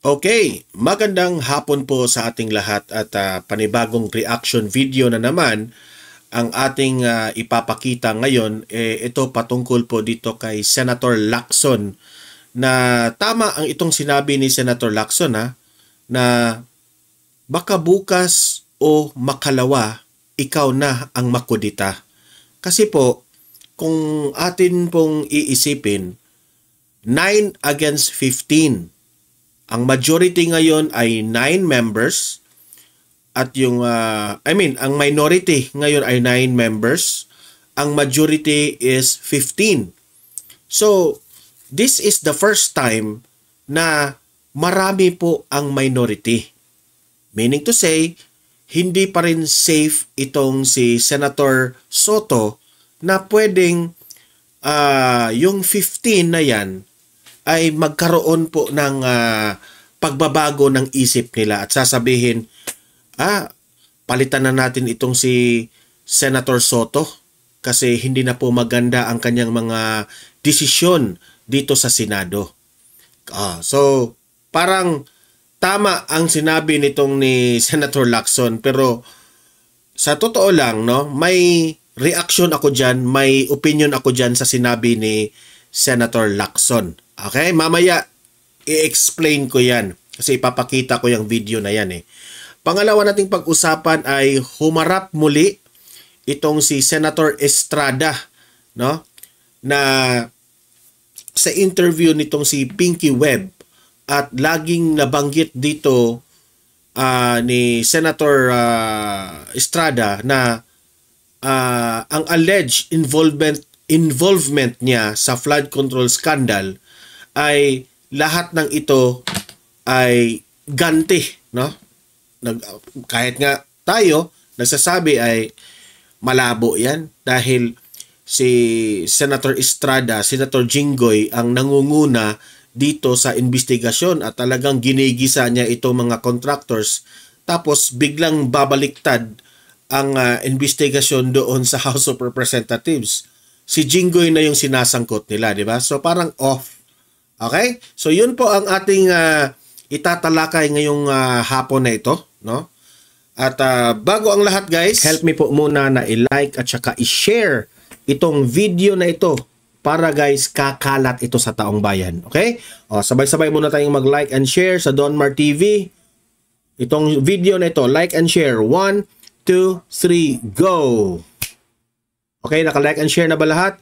Okay, magandang hapon po sa ating lahat at panibagong reaction video na naman ang ating ipapakita ngayon. Ito patungkol po dito kay Senator Lacson na tama ang itong sinabi ni Senator Lacson na baka bukas o makalawa ikaw na ang makudita. Kasi po kung atin pong iisipin 9 against 15. Ang majority ngayon ay 9 members at yung ang minority ngayon ay 9 members. Ang majority is 15. So, this is the first time na marami po ang minority. Meaning to say, hindi pa rin safe itong si Senator Soto na pwedeng yung 15 na yan ay magkaroon po ng pagbabago ng isip nila at sasabihin, palitan na natin itong si Senator Soto kasi hindi na po maganda ang kanyang mga desisyon dito sa Senado. So, parang tama ang sinabi nitong ni Senator Lacson, pero sa totoo lang, no, may reaction ako dyan, may opinion ako dyan sa sinabi ni Senator Lacson. Okay, mamaya i-explain ko yan kasi ipapakita ko yung video na yan Pangalawa nating pag-usapan ay humarap muli itong si Senator Estrada, no? Na sa interview nitong si Pinky Webb at laging nabanggit dito ni Senator Estrada na ang alleged involvement niya sa flood control scandal ay lahat ng ito ay ganti, no? Kahit nga tayo nagsasabi ay malabo yan dahil si Senator Estrada, Senator Jinggoy ang nangunguna dito sa investigasyon at talagang ginigisa niya itong mga contractors tapos biglang babaliktad ang investigasyon doon sa House of Representatives. Si Jinggoy na yung sinasangkot nila, di ba? So parang off. Okay? So yun po ang ating itatalakay ngayong hapon na ito, no? At bago ang lahat guys, help me po muna na i-like at saka i-share itong video na ito para guys kakalat ito sa taong bayan. Okay? Sabay-sabay muna tayong mag-like and share sa Donmar TV. Itong video na ito, like and share. 1, 2, 3, go! Okay, naka-like and share na ba lahat?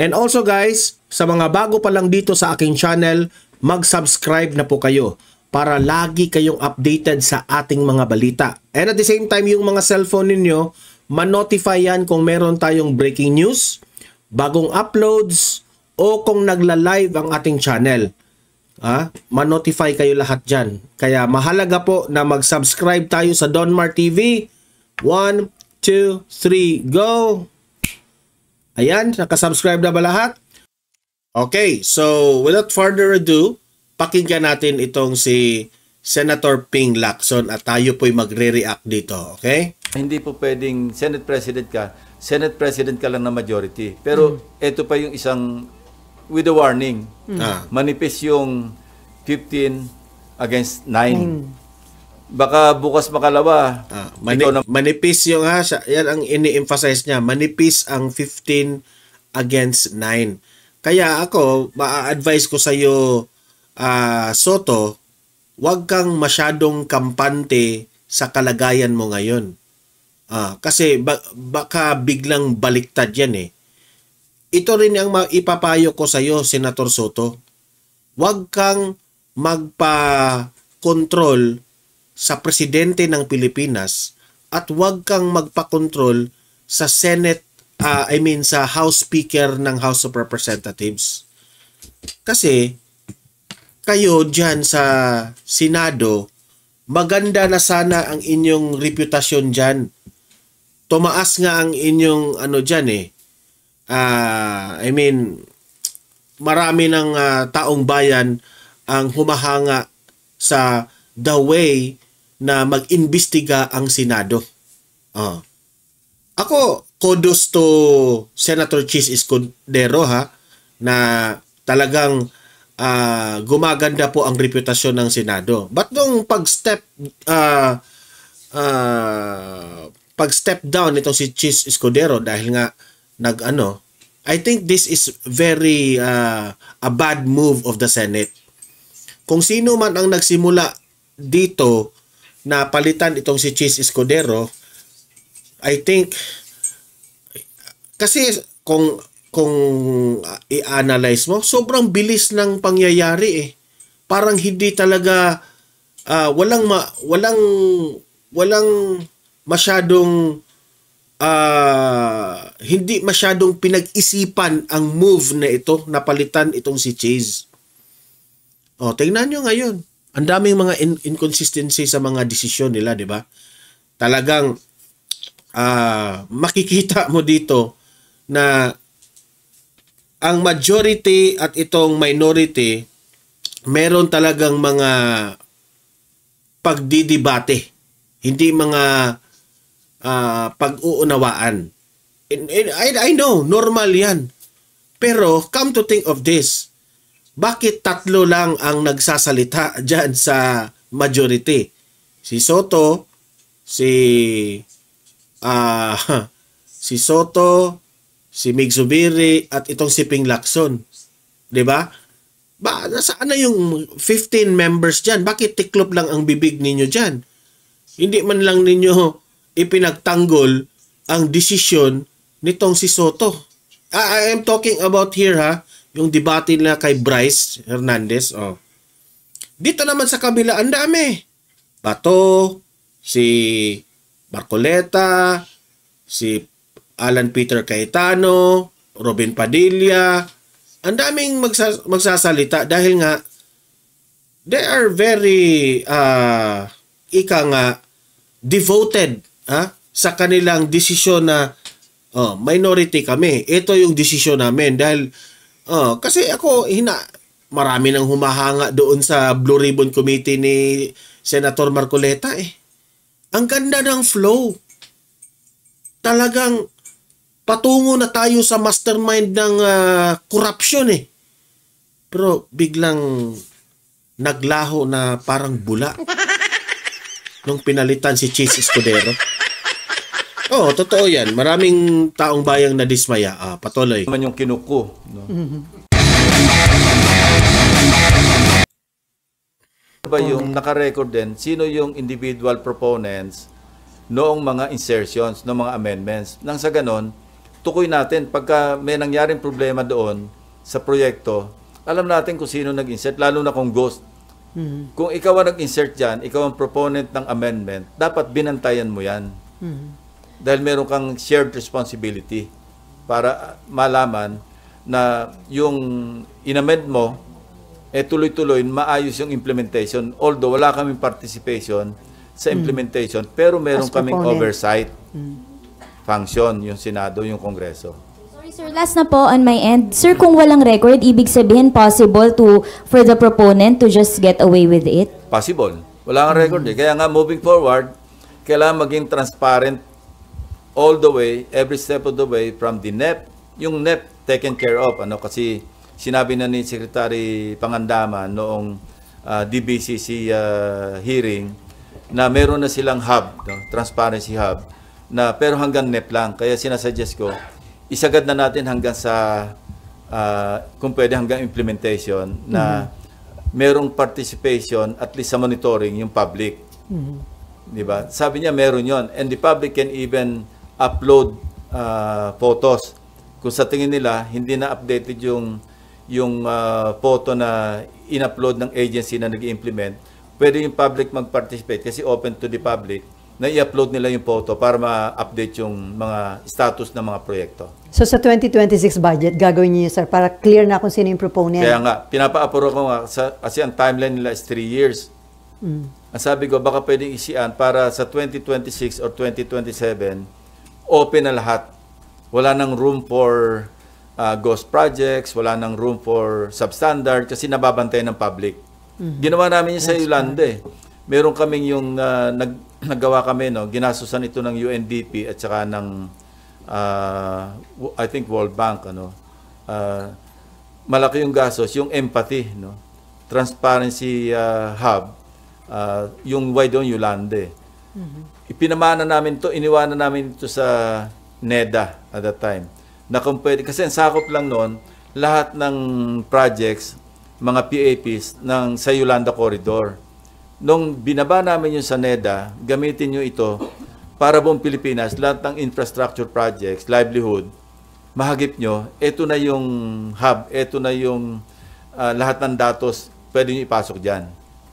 And also guys, sa mga bago pa lang dito sa aking channel, mag-subscribe na po kayo para lagi kayong updated sa ating mga balita. And at the same time, yung mga cellphone ninyo, ma-notify yan kung meron tayong breaking news, bagong uploads, o kung nagla-live ang ating channel. Ma-notify kayo lahat dyan. Kaya mahalaga po na mag-subscribe tayo sa Donmar TV. 1, 2, 3, go! Ayan, nakasubscribe na ba lahat? Okay, so without further ado, pakinggan natin itong si Senator Ping Lacson at tayo po'y magre-react dito, okay? Hindi po pwedeng Senate President ka lang na majority. Pero ito pa yung isang with a warning. Manipis yung 15 against 9. Baka bukas makalawa. Manipis yung yan ang ini-emphasize niya. Manipis ang 15 against 9. Kaya ako, ma-advise ko sa iyo, Soto, huwag kang masyadong kampante sa kalagayan mo ngayon. Kasi baka biglang baliktad yan Ito rin ang ipapayo ko sa iyo, Senator Soto. Huwag kang magpa-control sa presidente ng Pilipinas at huwag kang magpa-control sa Senate, sa House Speaker ng House of Representatives. Kasi kayo dyan sa Senado, maganda na sana ang inyong reputasyon dyan. Tumaas nga ang inyong marami ng taong bayan ang humahanga sa the way na mag-imbestiga ang Senado. Ako, kudos to Senator Chis Escudero na talagang gumaganda po ang reputasyon ng Senado. But nung pag-step down itong si Chis Escudero dahil nga I think this is very a bad move of the Senate. Kung sino man ang nagsimula dito na palitan itong si Chis Escudero, I think kasi kung i-analyze mo, sobrang bilis ng pangyayari eh. Parang hindi talaga walang masyadong hindi masyadong pinag-isipan ang move na ito na palitan itong si Chis. Tingnan nyo ngayon. Ang daming mga inconsistency sa mga desisyon nila, di ba? Talagang makikita mo dito na ang majority at itong minority meron talagang mga pagdidebate, hindi mga pag-uunawaan. I know, normal yan. Pero come to think of this, bakit tatlo lang ang nagsasalita dyan sa majority? Si Soto, si Soto, si Mig Zubiri at itong si Ping Lacson. 'Di ba? Nasaan na yung 15 members diyan? Bakit tiklop lang ang bibig ninyo diyan? Hindi man lang ninyo ipinagtanggol ang desisyon nitong si Soto. I am talking about here yung debate nila kay Bryce Hernandez. Dito naman sa kabila, ang dami. Bato, si Marcoleta, si Alan Peter Cayetano, Robin Padilla, ang daming magsasalita dahil nga they are very devoted sa kanilang desisyon na minority kami. Ito yung desisyon namin dahil kasi ako marami nang humahanga doon sa Blue Ribbon Committee ni Senator Marcoleta eh. Ang ganda ng flow. Talagang patungo na tayo sa mastermind ng corruption eh. Pero biglang naglaho na parang bula nung pinalitan si Chis Escudero. Totoo yan. Maraming taong bayang nadismaya. Patuloy. Naman yung kinuko. No? Ba yung naka-record din, sino yung individual proponents noong mga insertions, noong mga amendments. Nang sa ganon, tukoy natin pagka may nangyaring problema doon sa proyekto, alam natin kung sino nag-insert, lalo na kung ghost. Kung ikaw ang nag-insert dyan, ikaw ang proponent ng amendment, dapat binantayan mo yan. Dahil meron kang shared responsibility para malaman na yung inamend mo, tuloy-tuloy, maayos yung implementation. Although wala kaming participation sa implementation, pero meron kaming oversight function, yung Senado, yung Kongreso. Sorry sir, last na po on my end. Sir, kung walang record, ibig sabihin possible for the proponent to just get away with it? Possible. Wala kang record eh. Kaya nga, moving forward, kailangan maging transparent all the way, every step of the way, from the NEP. Yung NEP, taken care of. Kasi sinabi na ni Secretary Pangandaman noong DBCC hearing na meron na silang hub, transparency hub, na pero hanggang NEP lang. Kaya sinasuggest ko, isagad na natin hanggang sa, kung pwede hanggang implementation, na merong participation, at least sa monitoring, yung public. Diba? Sabi niya meron yon, and the public can even upload photos. Kung sa tingin nila, hindi na updated yung photo na in-upload ng agency na nag-implement, pwede yung public mag-participate kasi open to the public na i-upload nila yung photo para ma-update yung mga status ng mga proyekto. So sa 2026 budget, gagawin niyo sir para clear na kung sino yung proponent? Kaya nga, pinapa-approve ko nga kasi ang timeline nila is 3 years. Ang sabi ko, baka pwedeng isian para sa 2026 or 2027, open na lahat. Wala nang room for ghost projects, wala nang room for substandard kasi nababantay ng public. Ginawa namin yun sa Yolanda eh. Meron kaming yung naggawa kami, ginasusan ito ng UNDP at saka ng I think World Bank. malaki yung gastos, yung empathy, no? Transparency hub, yung why doon Yolande. Ipinamana namin to, iniwanan namin ito sa NEDA at that time. Na kung pwede, kasi ang sakop lang noon, lahat ng projects, mga PAPs sa Yolanda Corridor. Nung binaba namin yung sa NEDA, gamitin nyo ito para buong Pilipinas, lahat ng infrastructure projects, livelihood, mahagip nyo, ito na yung hub, ito na yung lahat ng datos, pwede nyo ipasok dyan.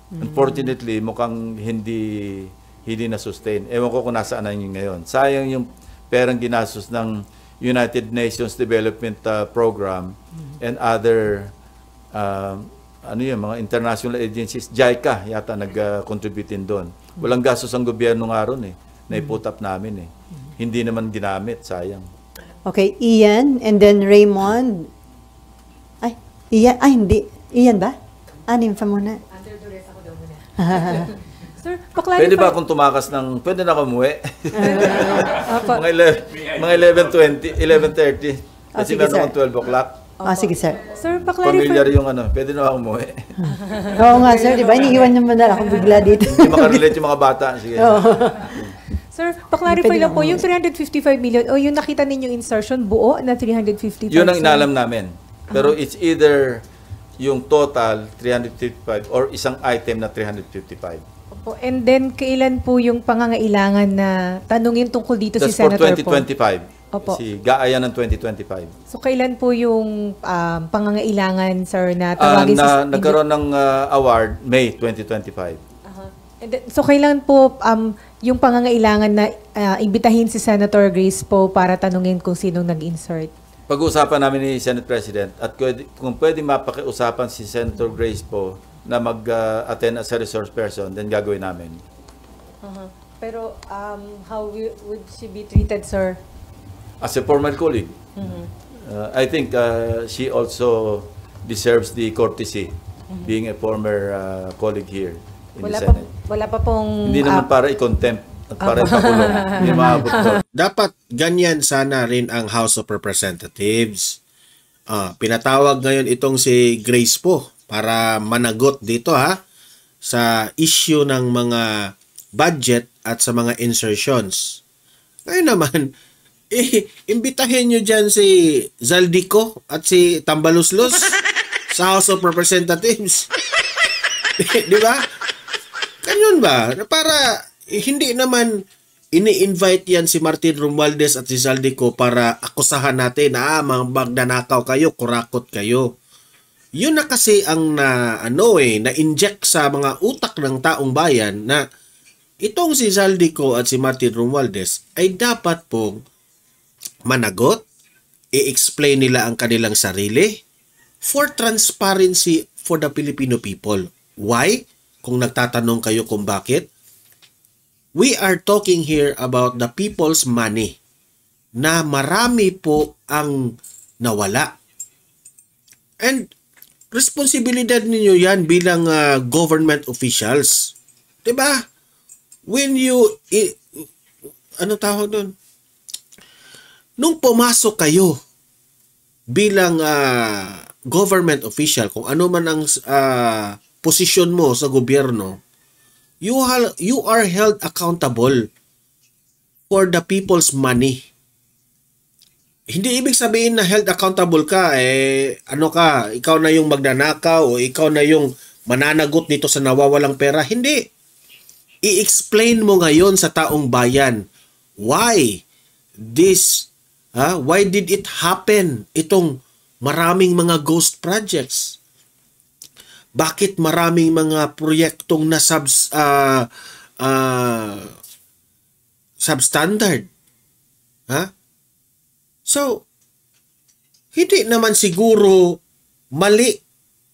Unfortunately, mukhang hindi na-sustain. Ewan ko kung nasaan na yun ngayon. Sayang yung perang ginastos ng United Nations Development Program and other mga international agencies. JICA yata nag-contribute din doon. Walang gastos ang gobyerno nga ron naiputap namin Hindi naman ginamit, sayang. Okay, Ian, and then Raymond. Ian, hindi. Ian ba? Nympha muna. Under duress ako daw muna. Sir, paklarify. Pwede ba akong tumakas pwede na ako umuwi? mga 11:20, 11:30. Kasi sige, meron sir. akong 12 o'clock. Sige, sir. Sir, paklarify. Familiar yung pwede na ako umuwi. Oo nga, sir. Di ba? Iniiwan naman na ako bigla dito. Hindi makarelate yung mga bata. Sige. Sir, paklarify Pwede lang po, yung 355 million o yung nakita ninyong insertion, buo na 355? Yun ang inalam namin. Pero it's either yung total 355 or isang item na 355. Opo. And then, kailan po yung pangangailangan na tanungin tungkol dito That's si Senator for 2025. Opo. Si Gaaya ng 2025. So, kailan po yung pangangailangan, sir, na tawagin Nagkaroon ng award, May 2025. And then, so, kailan po yung pangangailangan na imbitahin si Senator Grace Poe para tanungin kung sinong nag-insert? Pag-uusapan namin ni Senate President at kung pwede mapakiusapan si Senator Grace Poe na mag-attend as a resource person, then gagawin namin. Pero how would she be treated, sir? As a former colleague, I think she also deserves the courtesy being a former colleague here in the Senate. Wala pa pong... Hindi naman para i-contempt at para ipakulong. Hindi maabot to. Dapat ganyan sana rin ang House of Representatives. Pinatawag ngayon itong si Grace Poe para managot dito sa issue ng mga budget at sa mga insertions. Ngayon naman, imbitahin nyo dyan si Zaldico at si Tambaluslos sa House of Representatives. Di ba? Ganyan ba? Para hindi naman ini-invite yan si Martin Romualdez at si Zaldico para akusahan natin na mga magnanakaw kayo, kurakot kayo. Yun na kasi ang na-inject sa mga utak ng taong bayan na itong si Zaldico at si Martin Romualdez ay dapat pong managot, i-explain nila ang kanilang sarili for transparency for the Filipino people. Why? Kung nagtatanong kayo kung bakit, we are talking here about the people's money na marami po ang nawala. And responsibilidad ninyo yan bilang government officials. Diba? When you, ano tawag doon? Nung pumasok kayo bilang government official, kung ano man ang posisyon mo sa gobyerno, you are held accountable for the people's money. Hindi ibig sabihin na held accountable ka, ikaw na yung magnanakaw o ikaw na yung mananagot nito sa nawawalang pera. Hindi. I-explain mo ngayon sa taong bayan why why did it happen, itong maraming mga ghost projects. Bakit maraming mga proyektong na substandard? So, hindi naman siguro mali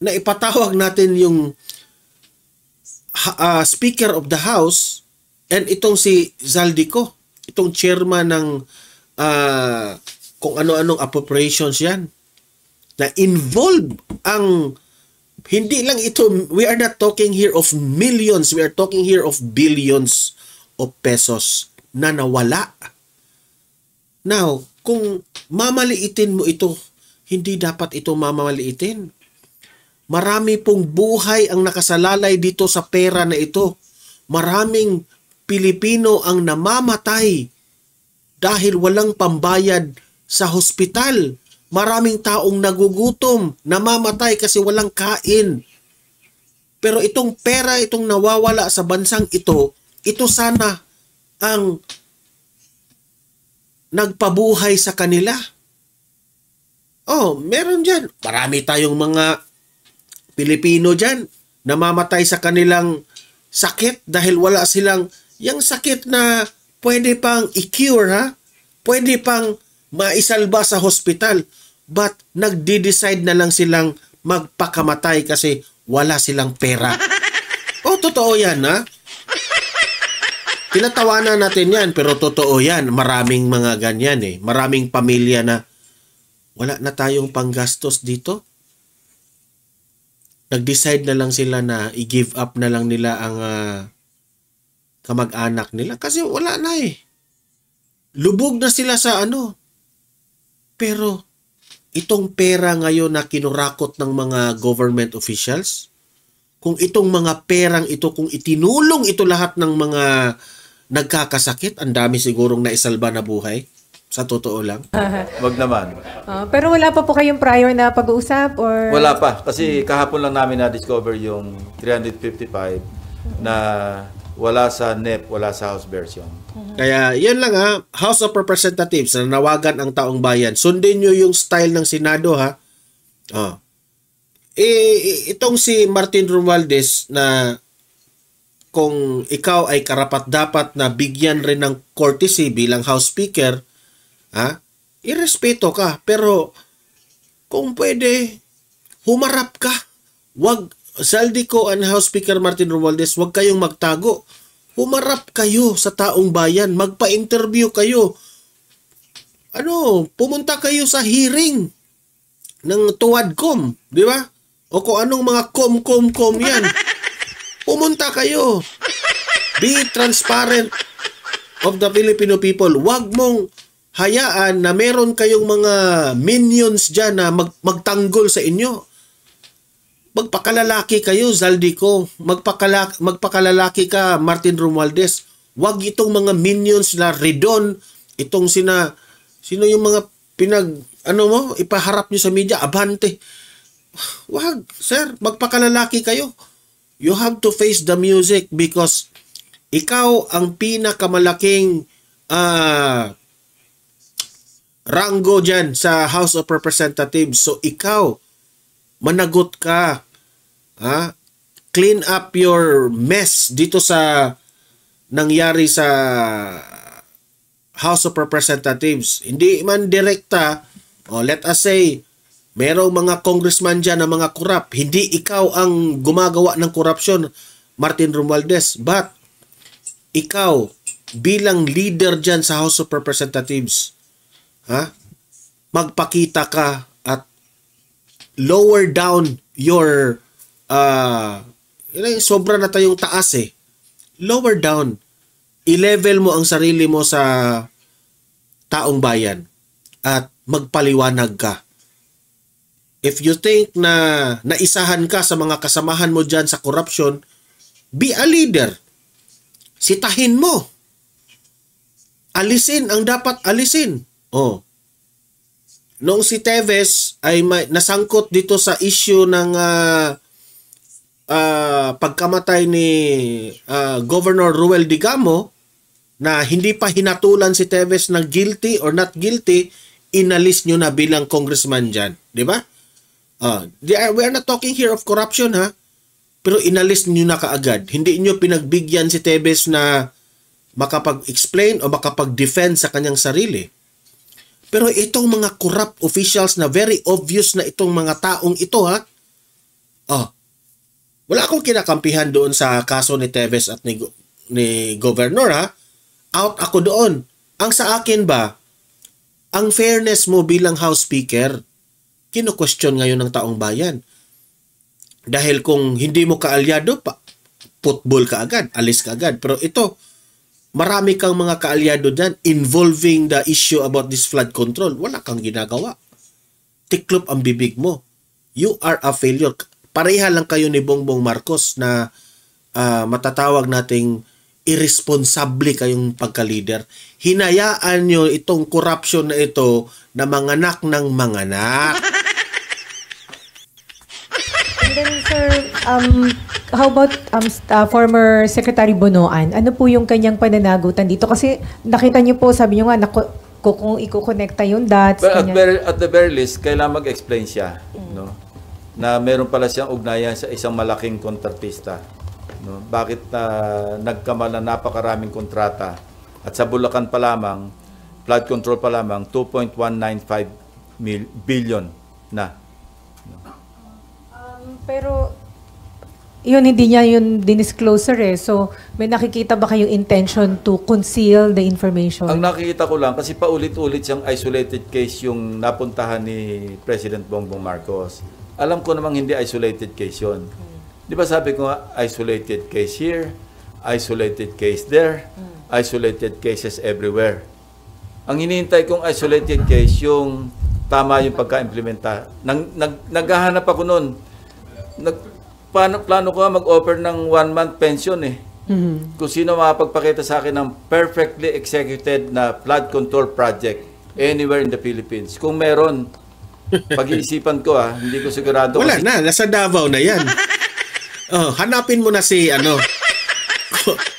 na ipatawag natin yung Speaker of the House and itong si Zaldico, itong chairman ng kung ano-anong appropriations yan, na involved ang hindi lang ito, we are not talking here of millions, we are talking here of billions of pesos na nawala. Now, kung mamaliitin mo ito, Hindi dapat ito mamamaliitin. Marami pong buhay ang nakasalalay dito sa pera na ito. Maraming Pilipino ang namamatay dahil walang pambayad sa hospital. Maraming taong nagugutom, namamatay kasi walang kain. Pero itong pera, itong nawawala sa bansang ito sana ang nagpabuhay sa kanila. Oh, meron dyan. Marami tayong mga Pilipino dyan namamatay sa kanilang sakit dahil wala silang yung sakit na pwede pang i-cure, ha? Pwede pang maisalba sa hospital. But nagde-decide na lang silang magpakamatay kasi wala silang pera. Oh, totoo yan, ha? Tinatawanan natin yan, pero totoo yan. Maraming mga ganyan eh. Maraming pamilya na wala na tayong panggastos dito. Nag-decide na lang sila na i-give up na lang nila ang kamag-anak nila kasi wala na eh. Lubog na sila sa ano. Pero itong pera ngayon na kinurakot ng mga government officials, kung itong mga perang ito, kung itinulong ito lahat ng mga nagkakasakit, ang dami sigurong naisalba na buhay. Sa totoo lang. Wag naman. Pero wala pa po kayong prior na pag-uusap or... Wala pa. Kasi kahapon lang namin na-discover yung 355 na wala sa NEP, wala sa House version. Kaya yan lang ha, House of Representatives na nawagan ang taong bayan. Sundin nyo yung style ng Senado ha. Itong si Martin Romualdez na kung ikaw ay karapat-dapat na bigyan rin ng courtesy bilang House Speaker, irespeto ka. Pero kung pwede, humarap ka. Wag, Zaldico and House Speaker Martin Romualdez, wag kayong magtago. Humarap kayo sa taong bayan. Magpa-interview kayo. Pumunta kayo sa hearing ng Tuwadcom, di ba? O kung anong mga kom yan. Pumunta kayo. Be transparent of the Filipino people. Wag mong hayaan na meron kayong mga minions dyan na magtanggol sa inyo. Magpakalalaki kayo, Zaldico. Magpakalalaki ka, Martin Romualdez. Wag itong mga minions na Redon, itong sino yung mga ipaharap nyo sa media, Abante. Wag, sir, magpakalalaki kayo. You have to face the music because ikaw ang pinakamalaking ranggo dyan sa House of Representatives. So ikaw, managot ka. Clean up your mess dito sa nangyari sa House of Representatives. Hindi man direkta, let us say, merong mga congressman dyan na mga korap. Hindi ikaw ang gumagawa ng korupsyon, Martin Romualdez. But, ikaw, bilang leader dyan sa House of Representatives, magpakita ka at lower down your sobra na tayong taas eh. Lower down. I-level mo ang sarili mo sa taong bayan at magpaliwanag ka. If you think na naisahan ka sa mga kasamahan mo dyan sa corruption, be a leader. Sitahin mo. Alisin ang dapat alisin. Noong si Teves ay nasangkot dito sa issue ng pagkamatay ni Governor Ruel Digamo na hindi pa hinatulan si Teves ng guilty or not guilty, inalis nyo na bilang congressman dyan. Di ba? We are not talking here of corruption ha. Pero inalis nyo na kaagad. Hindi nyo pinagbigyan si Teves na makapag-explain o makapag-defend sa kanyang sarili. Pero itong mga corrupt officials na very obvious na itong mga taong ito ha. Wala akong kinakampihan doon sa kaso ni Teves at ni Governor ha. Out ako doon. Ang sa akin ba, ang fairness mo bilang House Speaker, kino-question ngayon ng taong bayan. Dahil kung hindi mo kaalyado, football ka agad, alis ka agad. Pero ito, marami kang mga kaalyado dyan involving the issue about this flood control. Wala kang ginagawa. tiklop ang bibig mo. You are a failure. Pareha lang kayo ni Bongbong Marcos na matatawag nating irresponsable kayong pagka-leader. Hinayaan nyo itong corruption na ito na manganak ng manganak. And then, sir, how about former Secretary Bonoan? Ano po yung kanyang pananagutan dito? Kasi nakita niyo po, sabi niyo nga, kung iko-connecta yung dots. But at the very least, kailangan mag-explain siya, no? Na meron pala siyang ugnayan sa isang malaking kontratista. No? Bakit nagkamala napakaraming kontrata at sa Bulacan pa lamang, flood control pa lamang, 2.195 billion na. Pero yun, hindi niya yun dinisclosure eh. So, may nakikita ba kayong intention to conceal the information? Ang nakikita ko lang, kasi paulit-ulit siyang isolated case yung napuntahan ni President Bongbong Marcos. Alam ko namang hindi isolated case yun. Di ba sabi ko nga, isolated case here, isolated case there, isolated cases everywhere. Ang hinihintay kong isolated case, yung tama yung pagka-implementa. Naghahanap ako noon. Plano ko mag-offer ng 1-month pension eh. Kung sino makapagpakita sa akin ng perfectly executed na flood control project anywhere in the Philippines. Kung meron, pag-iisipan ko hindi ko sigurado. Wala na, nasa Davao na yan. Hanapin mo na si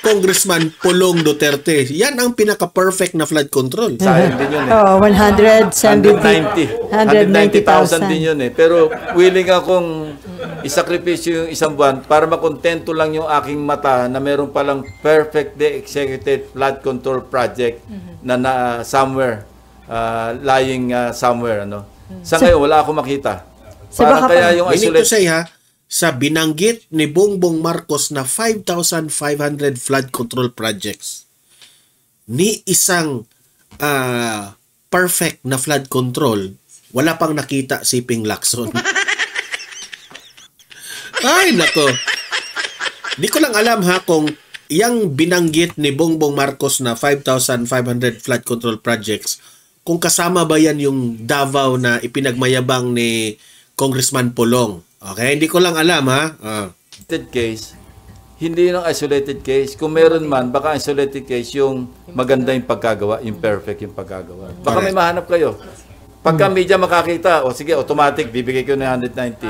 Congressman Pulong Duterte. Yan ang pinaka-perfect na flood control. Sayang din yun eh. 190,000 din yun eh. Pero willing akong isakripisyo yung isang buwan para makontento lang yung aking mata na meron palang perfectly executed flood control project na somewhere, lying somewhere. Sa ngayon, wala akong makita. Para kaya yung isolated... Sa binanggit ni Bongbong Marcos na 5,500 flood control projects, ni isang perfect na flood control, wala pang nakita si Ping Lacson. Ay, nako. Di ko lang alam kung yung binanggit ni Bongbong Marcos na 5,500 flood control projects, kung kasama ba yan yung Davao na ipinagmayabang ni Congressman Pulong. Okay, hindi ko lang alam Isolated case, hindi yung isolated case. Kung meron man, baka isolated case yung maganda yung pagkagawa, yung perfect yung pagkagawa. Baka may mahanap kayo. Pagka media makakita, sige, automatic, bibigay ko ng 190.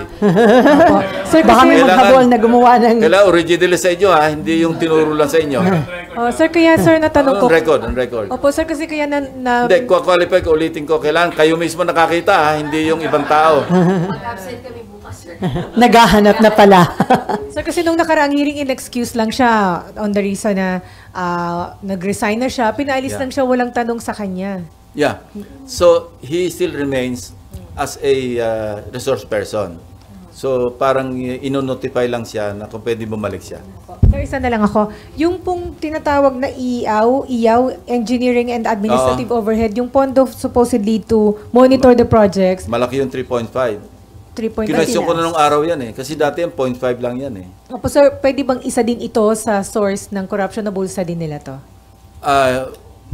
Sir, baka may maghabol na gumawa ng... Kailangan original sa inyo hindi yung tinuro lang sa inyo. Sir, kaya sir, natanong ko... On record. Opo, sir, kasi kaya Hindi, qualify ko, ulitin ko. Kailangan kayo mismo nakakita, hindi yung ibang tao. Mag-absent kami bukas, sir. Naghahanap na pala. Sir, kasi nung nakaraang hearing, in-excuse lang siya on the reason na nag-resign na siya. Pinaalis lang siya, walang tanong sa kanya. Yeah. So, he still remains as a resource person. So, parang ino-notify lang siya na kung pwede bumalik siya. Sir, isa na lang ako. Yung pong tinatawag na IAW, Engineering and Administrative Overhead, yung pondo supposedly to monitor the projects. Malaki yung 3.5. 3.5. Kinwestiyon ko na nung araw yan kasi dati yung 0.5 lang yan Opo, sir, pwede bang isa din ito sa source ng corruption na bulsa din nila to?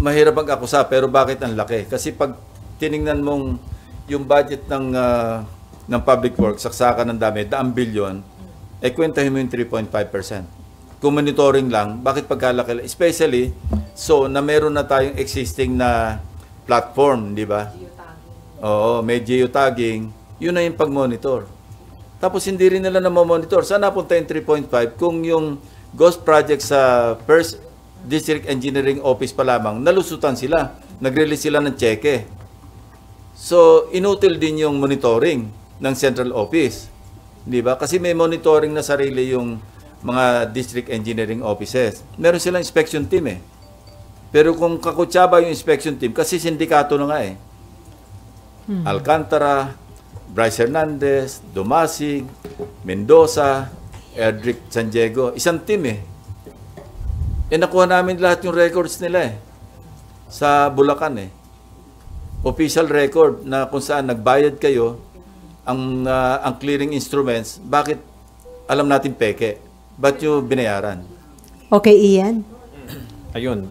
Mahirap mag-akusa, pero bakit ang laki? Kasi pag tiningnan mong yung budget ng public works, saksakan ng dami, 1 billion, kwentahin mo yung 3.5%. Kung monitoring lang, bakit pagkalaki? Especially, na meron na tayong existing na platform, di ba? Oo, may geotagging, yun na yung pag-monitor. Tapos hindi rin nila na-monitor. Saan napunta yung 3.5 kung yung ghost project sa first District Engineering Office pa lamang, nalusutan sila. Nag-release sila ng cheque. So, inutil din yung monitoring ng Central Office. Di ba? Kasi may monitoring na sarili yung mga District Engineering Offices. Meron silang inspection team Pero kung kakutsaba yung inspection team, kasi sindikato na nga Alcantara, Bryce Hernandez, Dumasig, Mendoza, Edric San Diego. Isang team nakuha namin lahat yung records nila sa Bulacan Official record na kung saan nagbayad kayo ang clearing instruments. Bakit alam natin peke? Ba't yung binayaran? Okay, Ian. Ayun.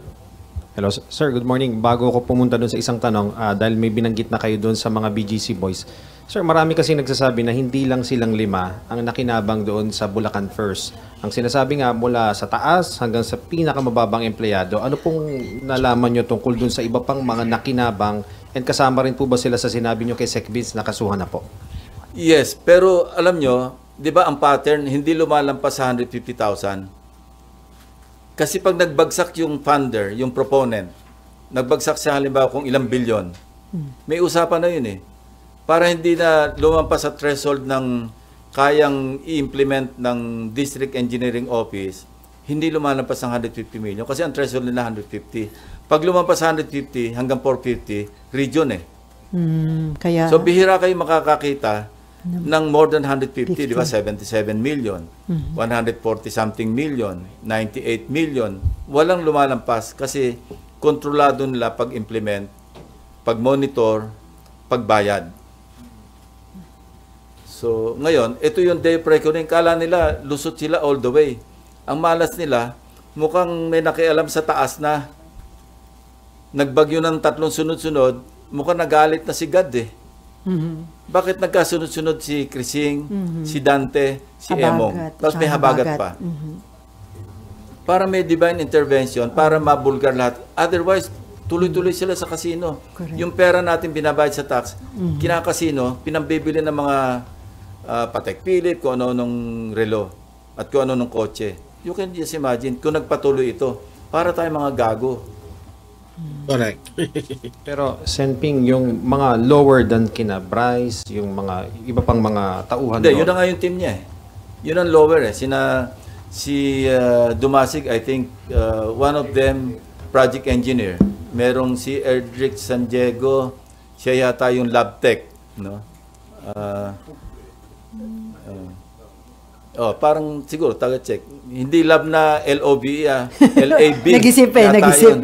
Hello, sir. Good morning. Bago ko pumunta doon sa isang tanong, dahil may binanggit na kayo doon sa mga BGC boys, Sir, marami kasi nagsasabi na hindi lang silang 5 ang nakinabang doon sa Bulacan First. Ang sinasabi nga mula sa taas hanggang sa pinakamababang empleyado. Ano pong nalaman nyo tungkol doon sa iba pang mga nakinabang, and kasama rin po ba sila sa sinabi nyo kay Sec Vince na kasuhan na po? Yes, pero alam nyo, di ba ang pattern, hindi lumalampas sa 150,000? Kasi pag nagbagsak yung funder, yung proponent, nagbagsak siya halimbawa kung ilang bilyon, may usapan na yun eh. Para hindi na lumampas sa threshold ng kayang i-implement ng District Engineering Office, hindi lumalampas ng 150 million kasi ang threshold nila 150. Pag lumampas sa 150 hanggang 450, region eh. Kaya, So bihira kayo makakakita ng more than 150, di ba? 77 million, 140 something million, 98 million. Walang lumalampas kasi kontrolado nila pag-implement, pag-monitor, pagbayad. So, ngayon, ito yung day of reckoning. Kala nila, lusot sila all the way. Ang malas nila, mukhang may nakialam sa taas na nagbagyo ng 3 sunod-sunod, mukhang nagalit na si God eh. Bakit nagkasunod-sunod si Crising, si Dante, si Emong? Tapos may habagat pa. Para may divine intervention, para mabulgar lahat. Otherwise, tuloy-tuloy sila sa casino. Correct. Yung pera natin binabayad sa tax, kinakasino, pinambibili ng mga Patek Philippe, kung ano-anong relo, at kung ano-anong kotse. You can just imagine, kung nagpatuloy ito, para tayo mga gago. Correct. Pero Senping, yung mga lower than kina Bryce, yung mga iba pang mga tauhan Hindi, doon. yun na nga yung team niya eh. Yun ang lower eh. Si Dumasig, I think, one of them, project engineer. Merong si Erdrick San Diego, siya yata yung lab tech, no? Parang siguro taga-check. Hindi lab na LOB, LAB. Nag-isip eh, Yata nag-isip.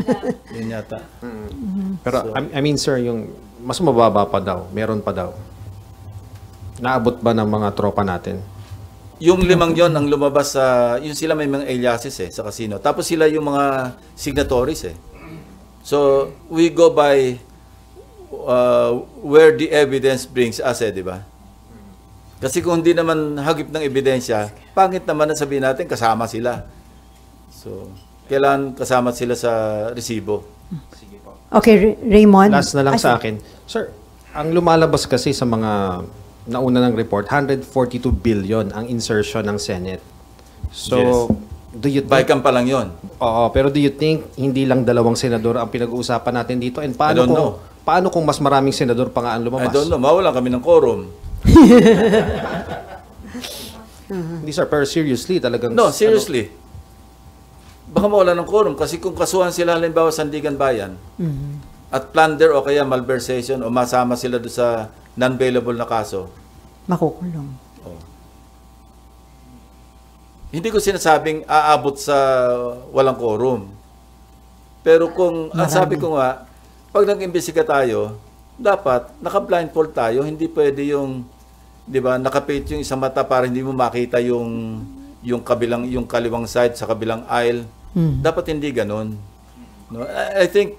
Yun yata. Pero I mean sir, yung mas mababa pa daw, meron pa daw. Naabot ba ng mga tropa natin? Yung 5 yon ang lumabas sa, yung sila may mga aliases eh, sa casino. Tapos sila yung mga signatories eh. So, we go by where the evidence brings us eh, di ba? Kasi kung hindi naman hagip ng ebidensya, pangit naman na sabihin natin kasama sila. So, kailangan kasama sila sa resibo. okay, Raymond. Last na lang sa akin. Sir, ang lumalabas kasi sa mga nauna ng report, 142 billion ang insertion ng Senate. So, Yes. do you think... Baikan pa lang yon. Oo, pero do you think hindi lang 2 senador ang pinag-uusapan natin dito? And I don't know. paano kung mas maraming senador pa nga ang I lumabas? don't know, mawalan kami ng quorum. Hindi sir, pero seriously talagang... No, seriously. Baka mawala ng quorum kasi kung kasuhan sila halimbawa Sandigan Bayan at plunder o kaya malversation o masama sila doon sa non-bailable na kaso, Makukulong. hindi ko sinasabing aabot sa walang quorum. Pero kung, ang sabi ko nga, pag nag-imbestiga tayo, dapat naka-blindfold tayo, hindi pwede yung, di ba, nakapit yung isang mata para hindi mo makita yung kaliwang side sa kabilang aisle. Dapat hindi ganun. No? I think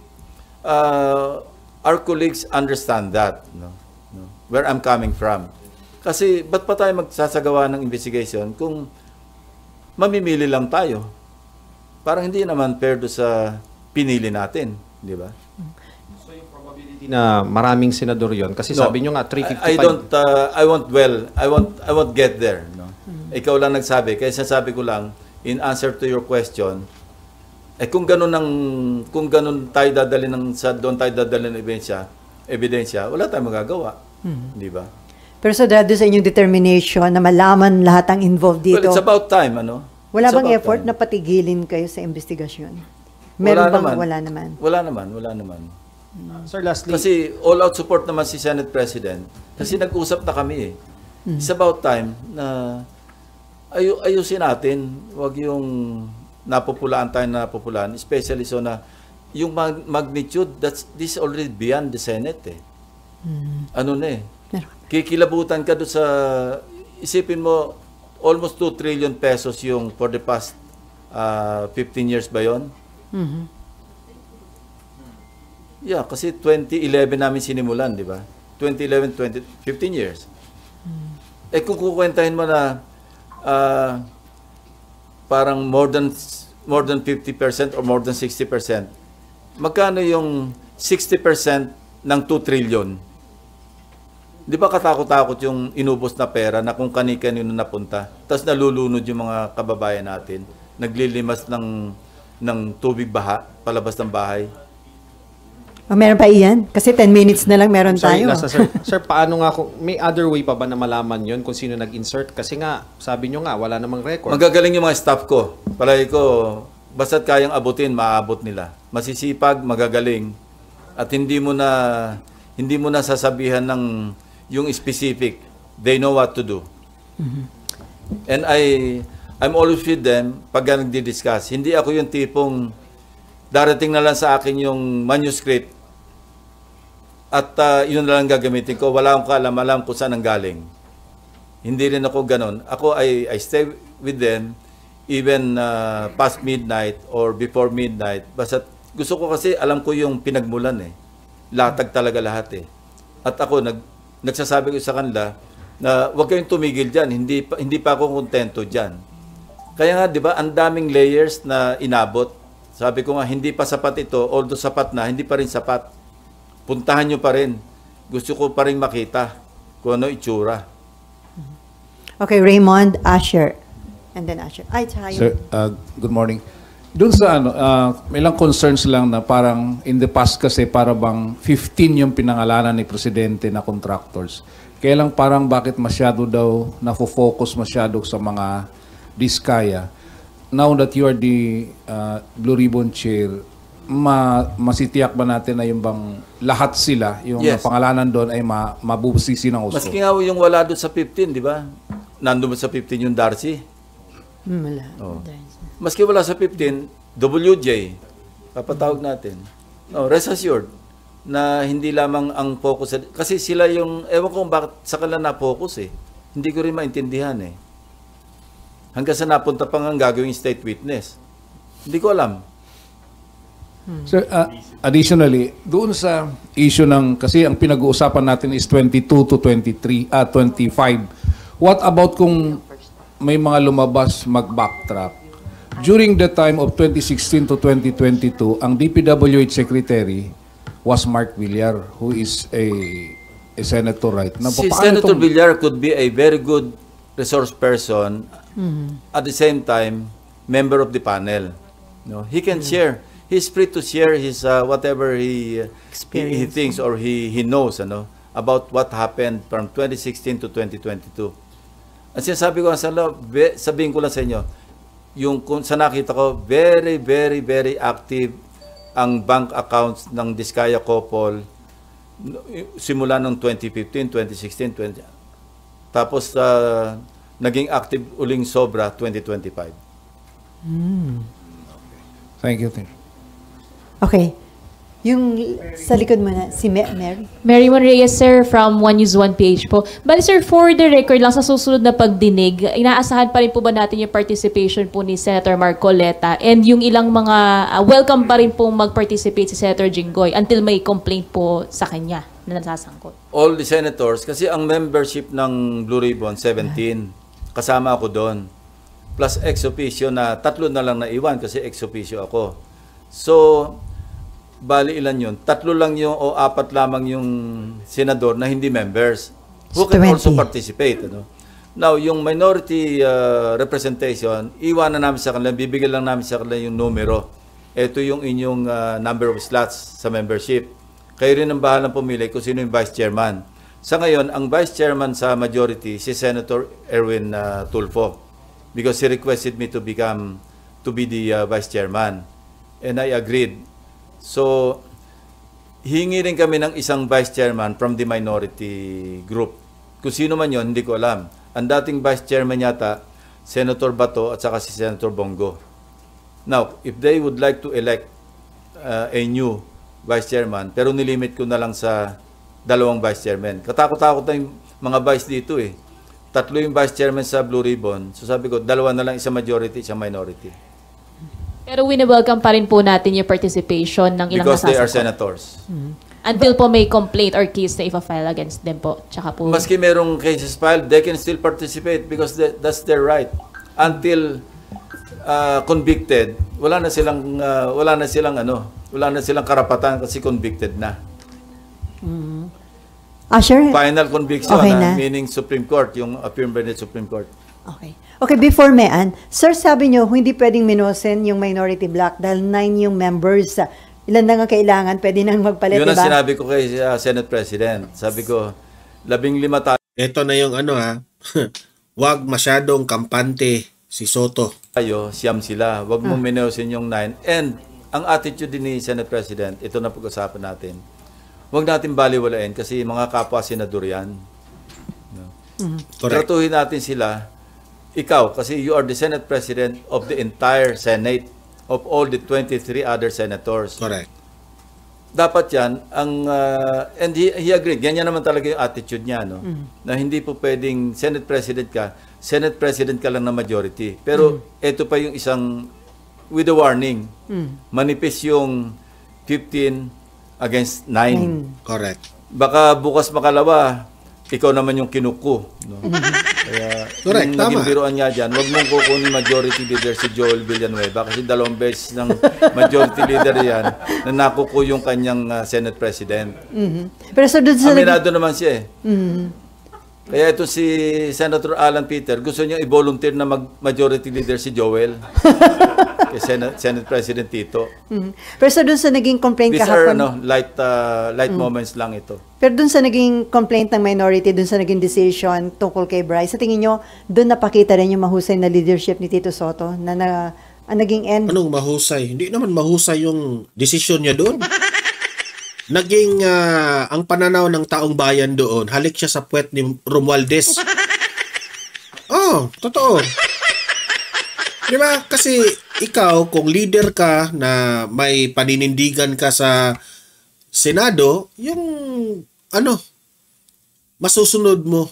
our colleagues understand that, no? Where I'm coming from. Kasi ba't pa tayo magsasagawa ng investigation kung mamimili lang tayo? Parang hindi naman fair do sa pinili natin, di ba? na maraming senador yon kasi No, sabi nyo nga 355. I won't get there, no. Ikaw lang nagsabi, kaya sabi ko lang in answer to your question, kung ganun tayo dadalhin doon tayo dadalhin ng ebidensya, wala tayong magagawa, di ba? Pero sa dahil sa inyong determination na malaman lahat ang involved dito, Well, it's about time, ano? wala It's bang about effort time. na patigilin kayo sa investigasyon? Meron bang wala naman? Wala naman. Sir, lastly, Kasi all-out support naman si Senate President. Kasi nag-usap na kami eh. It's about time na ayusin natin. Huwag yung napopulaan tayo na napopulaan. Especially so na yung magnitude, this is already beyond the Senate eh. Ano na eh. Kikilabutan ka doon sa, isipin mo, almost 2 trillion pesos yung for the past 15 years ba yun? Yeah, kasi 2011 namin sinimulan, di ba? 2011, 15 years. Eh kung kukwentahin mo na parang more than 50% or more than 60%, magkano yung 60% ng 2 trillion? Di ba katakot-takot yung inubos na pera na kung kani-kanino napunta, tapos nalulunod yung mga kababayan natin, naglilimas ng tubig baha, palabas ng bahay. Meron pa iyan? Kasi 10 minutes na lang meron Sorry, tayo. sir, paano nga kung may other way pa ba na malaman yon kung sino nag-insert? Kasi nga, sabi nyo nga, wala namang record. Magagaling yung mga staff ko. Palagi ko, basta't kayang abutin, maaabot nila. Masisipag, magagaling. At hindi mo na sasabihan ng yung specific. They know what to do. And I'm always with them pag nagdi-discuss. Hindi ako yung tipong darating na lang sa akin yung manuscript at yun na lang gagamitin ko. Wala akong kaalam-alam kung saan ang galing. Hindi rin ako ganon. Ako, I stay with them even past midnight or before midnight. Basta gusto ko kasi alam ko yung pinagmulan eh. Latag talaga lahat eh. At ako, nagsasabi ko sa kanila na huwag kayong tumigil dyan. Hindi pa ako kontento dyan. Kaya nga, di ba, ang daming layers na inabot. Sabi ko nga, hindi pa sapat ito. Although sapat na, hindi pa rin sapat. Puntahan nyo pa rin. Gusto ko pa rin makita kung ano itsura. Okay, Raymond, Asher. And then Asher. Ay, tsaka Sir, good morning. Doon sa may lang concerns lang na parang in the past kasi para bang 15 yung pinangalanan ni Presidente na contractors. Kaya lang parang bakit masyado daw nafo-focus masyado sa mga diskaya. Now that you are the Blue Ribbon Chair, masitiyak ba natin na yung bang lahat sila, yung Yes. pangalanan doon ay mabubusisi ng gusto? Maski nga yung wala doon sa 15, di ba? Nandun sa 15 yung Darcy. Wala. Oh. Maski wala sa 15, WJ, papatawag natin. No, rest assured na hindi lamang ang focus. Kasi sila yung, ewan ko bakit sa kanila na-focus eh. Hindi ko rin maintindihan eh. Hanggang sa napunta pa nga gagawing state witness. Hindi ko alam. Sir, additionally, doon sa issue ng, kasi ang pinag-uusapan natin is 22 to 25. What about kung may mga lumabas mag-backtrack? During the time of 2016 to 2022, ang DPWH Secretary was Mark Villar, who is a senator, right? Si Senator Villar could be a very good resource person, at the same time, member of the panel. No, he can share. He's free to share his whatever he thinks or he knows about what happened from 2016 to 2022. At sinasabi ko sa sabihin ko lang sa inyo, yung kung sa nakita ko, very, very, very active ang bank accounts ng Diskaya Couple simula ng 2015, 2016, tapos naging active uling sobra 2025. Thank you, Tim. Okay. Yung sa likod mo na, si Mary. Mary Mon Reyes, sir, from One News One PH po. Bali, sir, for the record lang, sa susunod na pagdinig, inaasahan pa rin po ba natin yung participation po ni Senator Marcoleta and yung ilang mga welcome pa rin po mag-participate si Senator Jinggoy until may complaint po sa kanya na nasasangkot? All the senators, kasi ang membership ng Blue Ribbon, 17. Kasama ako doon. Plus ex officio na 3 na lang naiwan kasi ex officio ako. So, bali ilan yun? 3 lang yung o 4 lamang yung senador na hindi members who can 20. also participate. Now, yung minority representation, iwanan namin sa kanila, bibigyan lang namin sa kanila yung numero. Ito yung inyong number of slots sa membership. Kayo rin ang bahalang pumili kung sino yung vice chairman. Sa ngayon, ang vice chairman sa majority, si Senator Erwin Tulfo, because he requested me to be the vice chairman. And I agreed. So, hingi rin kami ng isang vice chairman from the minority group. Kung sino man yon, hindi ko alam. Ang dating vice chairman yata, Senator Bato at saka si Senator Bongo. Now, if they would like to elect a new vice chairman, pero nilimit ko na lang sa 2 vice chairman. Katakot-takot na yung mga vice dito eh. 3 yung vice chairman sa Blue Ribbon. So sabi ko, 2 na lang, isang majority, isang minority. Pero wini-welcome pa rin po natin yung participation ng ilang Because they are nasasangkot. senators. Until po may complaint or case na ipa-file against them po. Tsaka po. Maski merong cases filed, they can still participate because that's their right. Until convicted, wala na silang karapatan kasi convicted na. Sure. Final conviction, Okay na. meaning Supreme Court, yung affirmed by the Supreme Court. Okay. Okay, before Mean, sir, sabi nyo, hindi pwedeng minosen yung minority block dahil 9 yung members. Ilan na nga kailangan, pwede nang magpalit, Yun ang diba? sinabi ko kay Senate President. Sabi ko, 15 tayo. Ito na yung wag masyadong kampante si Soto. Siyam sila. Huwag mong minosin yung 9. And ang attitude din ni Senate President, ito na pag-usapan natin. Huwag natin baliwalain kasi mga kapwa senador yan. Correct. Tratuhin natin sila. Ikaw, kasi you are the Senate President of the entire Senate, of all the 23 other senators. Correct. Dapat yan, and he agreed, ganyan naman talaga yung attitude niya, no? Na hindi po pwedeng Senate President ka lang na majority. Pero ito pa yung isang, with a warning, manipis yung 15 against 9. Correct. Baka bukas makalawa, ikaw naman yung kinuko. No? Kaya, Correct, yung naging tama. biruan niya dyan, huwag mong kukunin majority leader si Joel Villanueva kasi 2 beses ng majority leader yan na nakuko yung kanyang Senate President. Pero so doon sa... Aminado naman siya eh. Kaya ito si Senator Alan Peter, gusto niya i-volunteer na majority leader si Joel kay Senate President Tito. Pero so doon sa naging complaint These are kahapon... light moments lang ito. Pero dun sa naging complaint ng minority, dun sa naging decision tungkol kay Bryce, sa tingin nyo, dun napakita rin yung mahusay na leadership ni Tito Soto na ang naging end? Anong mahusay? Hindi naman mahusay yung desisyon niya doon. Naging ang pananaw ng taong bayan doon, halik siya sa puwet ni Romualdez. Oh, totoo. Di ba? Kasi ikaw, kung leader ka na may paninindigan ka sa Senado, yung masusunod mo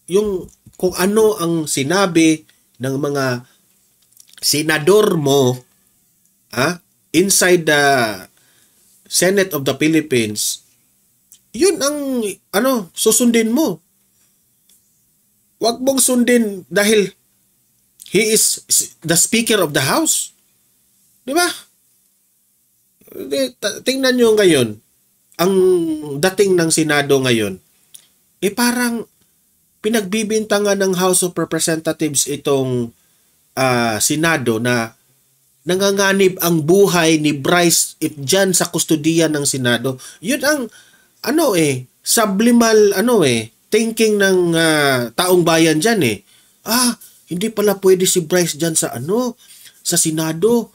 yung kung ano ang sinabi ng mga senador mo inside the Senate of the Philippines, yun ang susundin mo. Wag mong sundin dahil he is the Speaker of the House. Di ba? Tingnan nyo ngayon, ang dating ng Senado ngayon, parang pinagbibintangan ng House of Representatives itong Senado na nanganganib ang buhay ni Bryce dyan sa kustodiya ng Senado. Yun ang subliminal thinking ng taong bayan dyan eh. Hindi pala pwede si Bryce dyan sa Senado.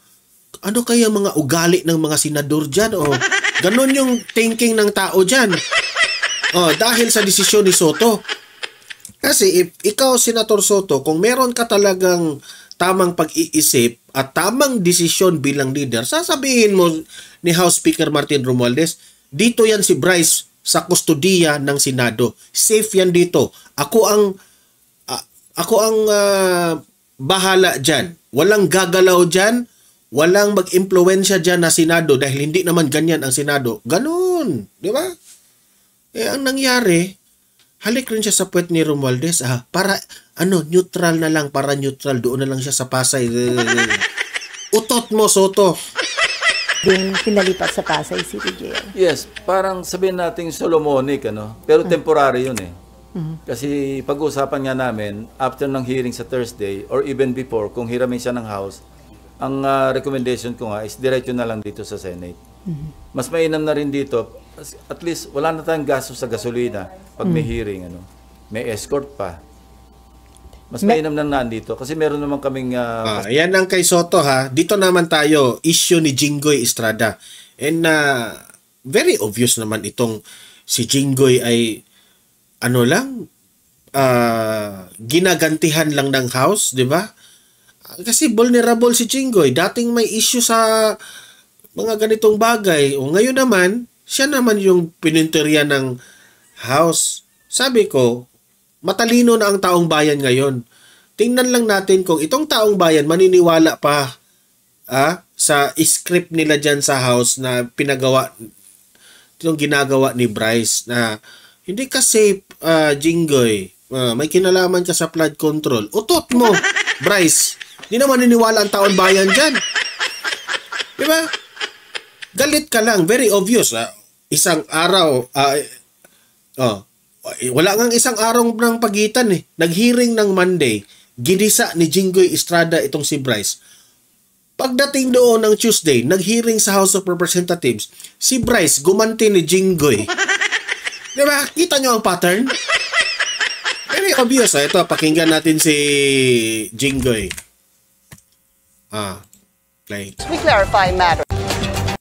Ano kaya mga ugali ng mga senador dyan? Ganon yung thinking ng tao dyan. Dahil sa desisyon ni Soto. Kasi if ikaw, Senator Soto, kung meron ka talagang tamang pag-iisip at tamang desisyon bilang leader, sasabihin mo ni House Speaker Martin Romualdez, dito yan si Bryce sa kustodiya ng Senado. Safe yan dito. Ako ang bahala dyan. Walang gagalaw dyan. Walang mag-impluwensya dyan na Senado dahil hindi naman ganyan ang Senado. Ganun. Di ba? Ang nangyari, halik rin siya sa puwet ni Romualdez. Para neutral na lang. Para neutral. Doon na lang siya sa Pasay. Utot mo, Soto. Din pinalipat sa Pasay City Jail. Yes, parang sabihin natin Solomonic, pero temporary yun eh. Kasi pag-uusapan nga namin, after ng hearing sa Thursday, or even before, kung hiramin siya ng House, ang recommendation ko nga is diretso na lang dito sa Senate. Mas mainam na rin dito, at least wala na tayong gastos sa gasolina pag may hearing, may escort pa. Mas mainam na nandito kasi meron naman kaming... yan ang kay Soto Dito naman tayo, issue ni Jinggoy Estrada. And very obvious naman itong si Jinggoy ay ginagantihan lang ng House, di ba? Kasi vulnerable si Jinggoy. Dating may issue sa mga ganitong bagay. Ngayon naman, siya naman yung pininteriya ng House. Sabi ko, matalino na ang taong bayan ngayon. Tingnan lang natin kung itong taong bayan maniniwala pa sa script nila dyan sa House na pinagawa yung ginagawa ni Bryce na hindi ka safe, Jinggoy. May kinalaman ka sa flood control. Utot mo, Bryce. Hindi naman niniwala ang taon bayan dyan. Di ba? Galit ka lang. Very obvious. Isang araw, wala ngang isang araw ng pagitan eh. Nag-hearing ng Monday, ginisa ni Jinggoy Estrada itong si Bryce. Pagdating doon ng Tuesday, nag-hearing sa House of Representatives, si Bryce gumanti ni Jinggoy. Diba? Kita nyo ang pattern? Very obvious. Ito, pakinggan natin si Jinggoy. Play. We clarify matter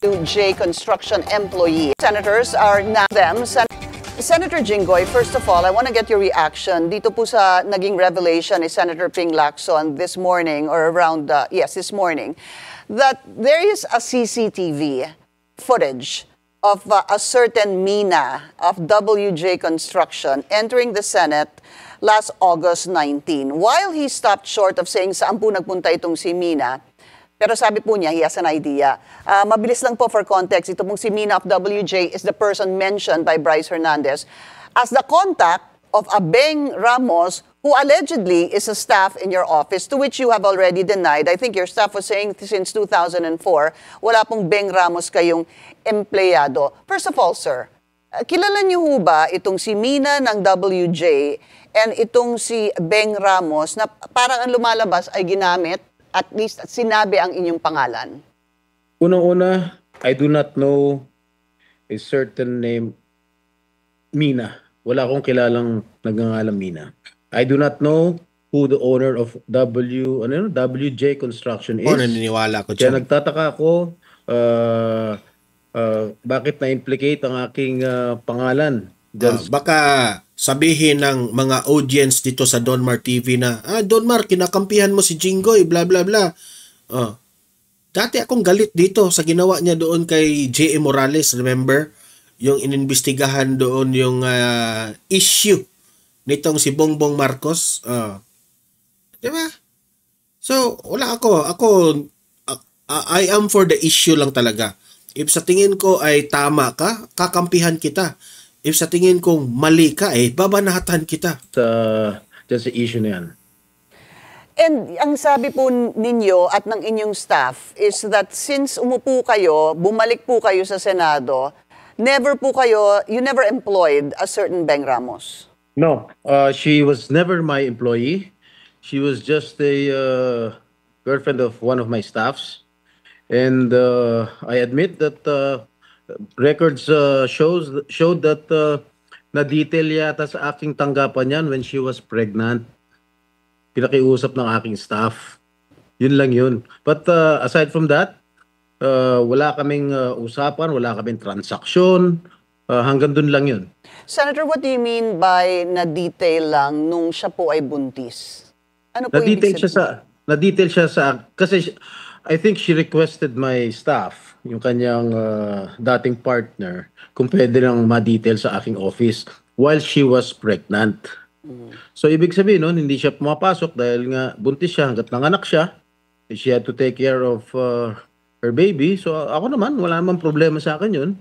to J Construction employee. Senators are now them. Senator Jinggoy, first of all, I want to get your reaction dito po sa naging revelation ni Senator Ping Lacson this morning or around, this morning, that there is a CCTV footage of a certain Mina of WJ Construction entering the Senate last August 19. While he stopped short of saying saan po nagpunta itong si Mina, pero sabi po niya, he has an idea. Mabilis lang po for context, ito pong si Mina of WJ is the person mentioned by Bryce Hernandez as the contact of a Beng Ramos who allegedly is a staff in your office, to which you have already denied. I think your staff was saying since 2004, wala pong Beng Ramos kayong empleyado. First of all, sir, kilala niyo ho ba itong si Mina ng WJ and itong si Beng Ramos na parang ang lumalabas ay ginamit at least sinabi ang inyong pangalan? Unang-una, I do not know a certain name, Mina. Wala akong kilalang nagngangalang Mina. I do not know who the owner of WJ Construction is. Naniniwala ko Kaya dyan. nagtataka ako bakit na-implicate ang aking pangalan. Baka sabihin ng mga audience dito sa Donmar TV na, Donmar, kinakampihan mo si Jinggoy, bla bla bla. Dati akong galit dito sa ginawa niya doon kay J.A. Morales, remember? Yung inimbestigahan doon yung issue nitong si Bongbong Marcos. Diba? So, wala ako. I am for the issue lang talaga. If sa tingin ko ay tama ka, kakampihan kita. If sa tingin kong mali ka, babanatan kita. Dyan sa issue na yan. And ang sabi po ninyo at ng inyong staff is that since umupo kayo, bumalik po kayo sa Senado, you never employed a certain Beng Ramos. No, she was never my employee. She was just a girlfriend of one of my staffs. And I admit that records showed that na-detail yata sa aking tanggapan yan when she was pregnant. Pinakiusap ng aking staff. Yun lang yun. But aside from that, wala kaming usapan, wala kaming transaksyon. Hanggang dun lang yun. Senator, what do you mean by na-detail lang nung siya po ay buntis? Ano po ibig sabihin? Na-detail siya sa... Kasi I think she requested my staff, yung kanyang dating partner, kung pwede lang ma-detail sa aking office while she was pregnant. So, ibig sabihin nun, hindi siya pumapasok dahil nga buntis siya hanggat nanganak siya. She had to take care of her baby. So, ako naman, wala naman problema sa akin yun.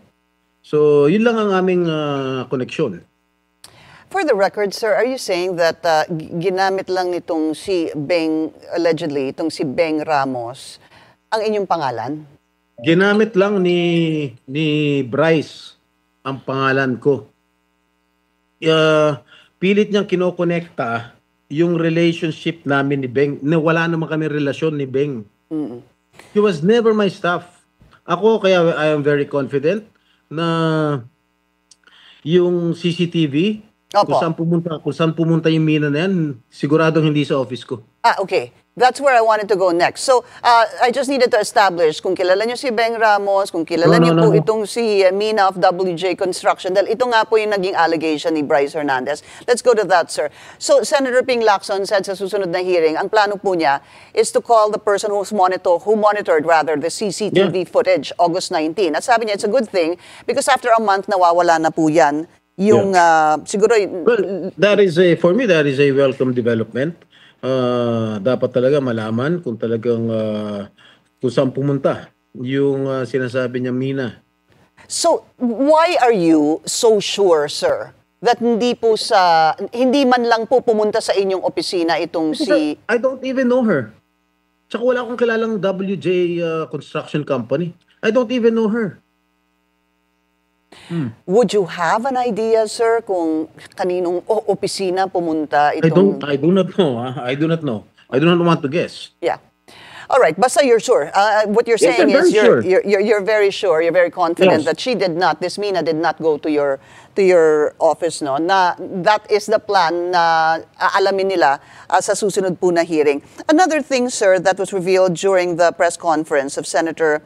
So, yun lang ang aming koneksyon. For the record, sir, are you saying that ginamit lang nitong si Beng, allegedly, itong si Beng Ramos, ang inyong pangalan? Ginamit lang ni Bryce ang pangalan ko. Pilit niyang kinokonekta yung relationship namin ni Beng. Wala naman kami relasyon ni Beng. He was never my staff. Ako, kaya I am very confident na yung CCTV, kung saan pumunta yung Mina na yan, siguradong hindi sa office ko. Okay. That's where I wanted to go next. So, I just needed to establish kung kilala niyo si Beng Ramos, kung kilala niyo po itong si Mina of WJ Construction, dahil ito nga po yung naging allegation ni Bryce Hernandez. Let's go to that, sir. So, Senator Ping Lacson said sa susunod na hearing, ang plano po niya is to call the person who monitored the CCTV footage August 19. At sabi niya, it's a good thing because after a month, nawawala na po yan. Yung, siguro... Well, for me, that is a welcome development. Dapat talaga malaman kung talagang kung saan pumunta yung sinasabi niya Mina. So, why are you so sure, sir, that hindi man lang po pumunta sa inyong opisina itong si... I don't even know her. Tsaka wala akong kilalang WJ Construction Company. I don't even know her. Would you have an idea, sir, kung kaninong opisina pumunta itong... I do not know. I do not know. I do not want to guess. Yeah. All right, basta you're sure. What you're saying is you're very sure, you're very confident that she did not, this Mina did not go to your office, no? Na that is the plan na aalamin nila sa susunod po na hearing. Another thing, sir, that was revealed during the press conference of Senator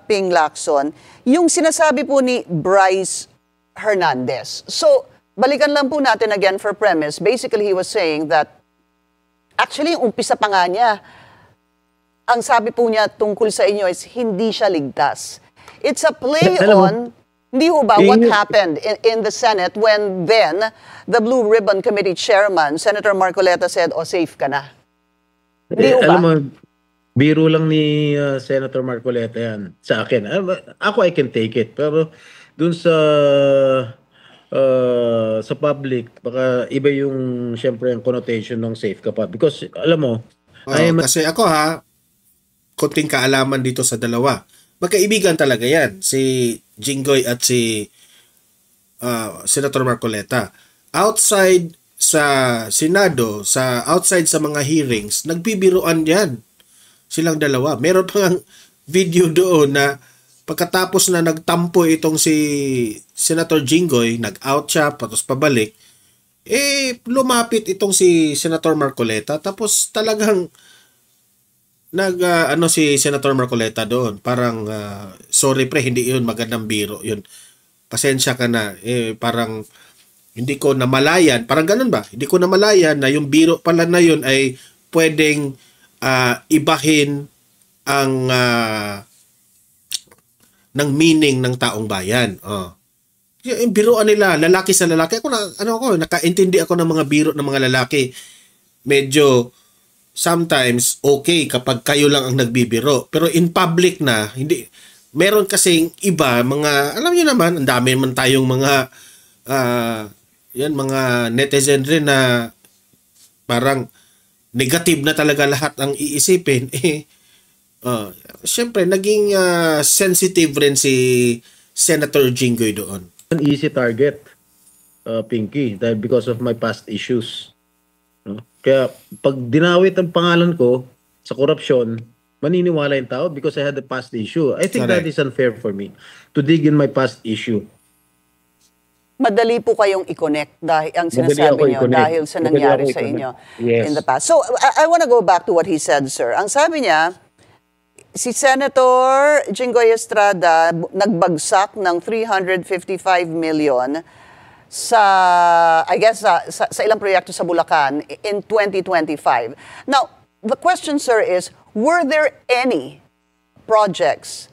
Ping Lacson, yung sinasabi po ni Bryce Hernandez. So, balikan lang po natin again for premise. Basically, he was saying that actually, yung umpisa pa nga niya, ang sabi po niya tungkol sa inyo is hindi siya ligtas. It's a play on, hindi ho ba, what happened in the Senate when then the Blue Ribbon Committee Chairman, Senator Marcoleta, said, safe ka na. Hindi ho ba? Alam mo, biro lang ni Senator Marcoleta yan sa akin. Ako, I can take it. Pero dun sa public, baka iba yung, syempre, yung connotation ng safe ka pa. Because, alam mo, kasi ako konting kaalaman dito sa dalawa. Magkaibigan talaga yan, si Jinggoy at si Senator Marcoleta. Outside sa Senado, outside sa mga hearings, nagbibiruan yan silang dalawa. Meron pang video doon na pagkatapos na nagtampo itong si Senator Jinggoy, nag-out siya, tapos pabalik, lumapit itong si Senator Marcoleta, tapos talagang si Senator Marcoleta doon, parang sorry pre, hindi yun magandang biro yun, pasensya ka na, parang hindi ko namalayan, parang ganun ba, hindi ko namalayan na yung biro pala na yun ay pwedeng ibahin ang ng meaning ng taong bayan. Yung biroan nila, lalaki sa lalaki, nakaintindi ako ng mga biro ng mga lalaki, medyo sometimes okay kapag kayo lang ang nagbibiro. Pero in public na, hindi. Meron kasing iba, alam niyo naman, ang dami man tayong mga mga netizen rin na parang negative na talaga lahat ang iisipin. Siyempre, naging sensitive rin si Senator Jinggoy doon. An easy target, Pinky, dahil because of my past issues. No? Kaya pag dinawit ang pangalan ko sa korupsyon, maniniwala yung tao because I had a past issue. I think that is unfair for me to dig in my past issue. Madali po kayong i-connect dahil ang sinasabi niyo dahil sa nangyari sa inyo in the past. So, I want to go back to what he said, sir. Ang sabi niya, si Senator Jinggoy Estrada nagbagsak ng 355 million sa ilang proyekto sa Bulacan in 2025. Now, the question, sir, is, were there any projects